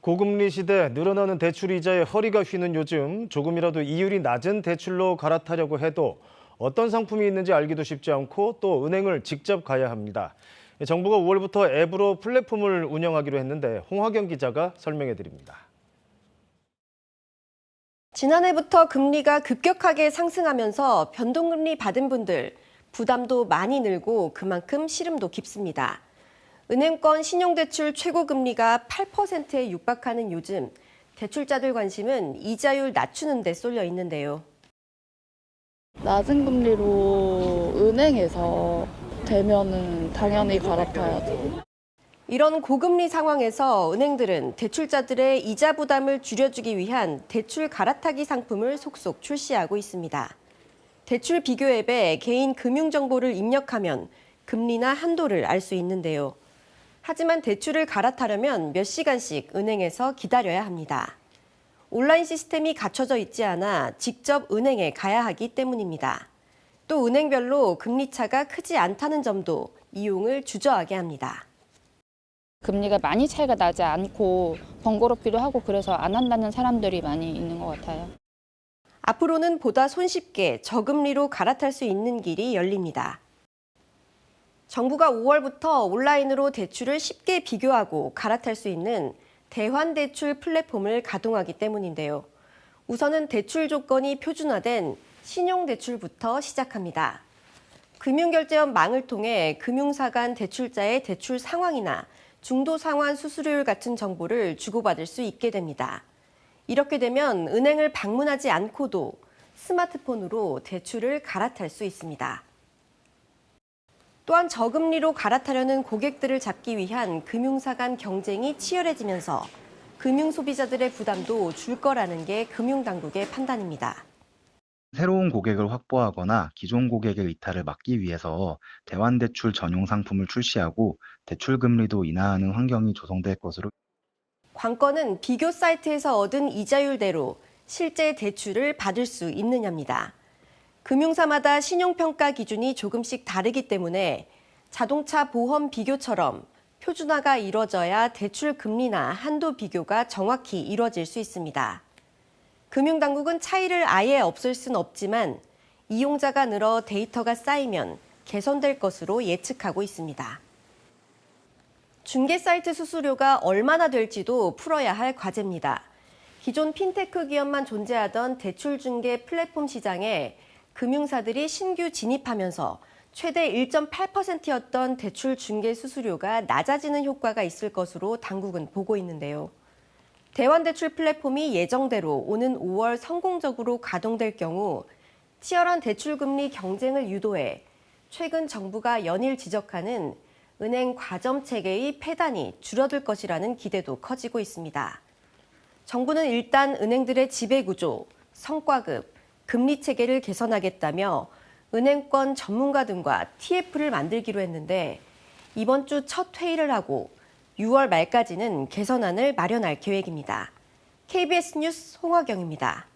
고금리 시대 늘어나는 대출 이자에 허리가 휘는 요즘 조금이라도 이율이 낮은 대출로 갈아타려고 해도 어떤 상품이 있는지 알기도 쉽지 않고 또 은행을 직접 가야 합니다. 정부가 5월부터 앱으로 플랫폼을 운영하기로 했는데 홍화경 기자가 설명해 드립니다. 지난해부터 금리가 급격하게 상승하면서 변동금리 받은 분들 부담도 많이 늘고 그만큼 시름도 깊습니다. 은행권 신용대출 최고금리가 8%에 육박하는 요즘 대출자들 관심은 이자율 낮추는 데 쏠려 있는데요. 낮은 금리로 은행에서 되면은 당연히 갈아타야죠. 이런 고금리 상황에서 은행들은 대출자들의 이자 부담을 줄여주기 위한 대출 갈아타기 상품을 속속 출시하고 있습니다. 대출 비교 앱에 개인 금융 정보를 입력하면 금리나 한도를 알 수 있는데요. 하지만 대출을 갈아타려면 몇 시간씩 은행에서 기다려야 합니다. 온라인 시스템이 갖춰져 있지 않아 직접 은행에 가야 하기 때문입니다. 또 은행별로 금리 차가 크지 않다는 점도 이용을 주저하게 합니다. 금리가 많이 차이가 나지 않고 번거롭기도 하고 그래서 안 한다는 사람들이 많이 있는 것 같아요. 앞으로는 보다 손쉽게 저금리로 갈아탈 수 있는 길이 열립니다. 정부가 5월부터 온라인으로 대출을 쉽게 비교하고 갈아탈 수 있는 대환대출 플랫폼을 가동하기 때문인데요. 우선은 대출 조건이 표준화된 신용대출부터 시작합니다. 금융결제원 망을 통해 금융사 간 대출자의 대출 상황이나 중도 상환 수수료율 같은 정보를 주고받을 수 있게 됩니다. 이렇게 되면 은행을 방문하지 않고도 스마트폰으로 대출을 갈아탈 수 있습니다. 또한 저금리로 갈아타려는 고객들을 잡기 위한 금융사 간 경쟁이 치열해지면서 금융소비자들의 부담도 줄 거라는 게 금융당국의 판단입니다. 새로운 고객을 확보하거나 기존 고객의 이탈을 막기 위해서 대환대출 전용 상품을 출시하고 대출 금리도 인하하는 환경이 조성될 것으로. 관건은 비교 사이트에서 얻은 이자율대로 실제 대출을 받을 수 있느냐입니다. 금융사마다 신용평가 기준이 조금씩 다르기 때문에 자동차 보험 비교처럼 표준화가 이뤄져야 대출 금리나 한도 비교가 정확히 이뤄질 수 있습니다. 금융당국은 차이를 아예 없앨 순 없지만 이용자가 늘어 데이터가 쌓이면 개선될 것으로 예측하고 있습니다. 중개 사이트 수수료가 얼마나 될지도 풀어야 할 과제입니다. 기존 핀테크 기업만 존재하던 대출 중개 플랫폼 시장에 금융사들이 신규 진입하면서 최대 1.8%였던 대출 중개 수수료가 낮아지는 효과가 있을 것으로 당국은 보고 있는데요. 대환대출 플랫폼이 예정대로 오는 5월 성공적으로 가동될 경우 치열한 대출 금리 경쟁을 유도해 최근 정부가 연일 지적하는 은행 과점 체계의 폐단이 줄어들 것이라는 기대도 커지고 있습니다. 정부는 일단 은행들의 지배구조, 성과급, 금리 체계를 개선하겠다며 은행권 전문가 등과 TF를 만들기로 했는데 이번 주 첫 회의를 하고 6월 말까지는 개선안을 마련할 계획입니다. KBS 뉴스 홍화경입니다.